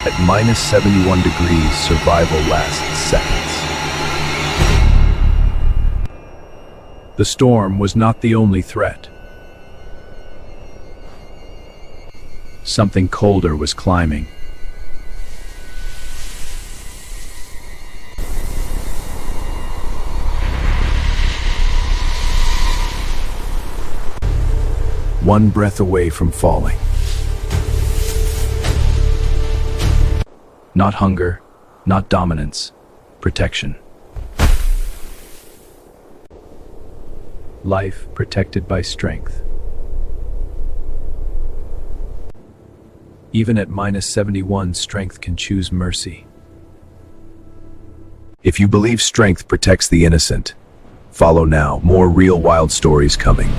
At minus 71 degrees, survival lasts seconds. The storm was not the only threat. Something colder was climbing. One breath away from falling. Not hunger, not dominance, protection. Life protected by strength. Even at minus 71, strength can choose mercy. If you believe strength protects the innocent, follow now. More real wild stories coming.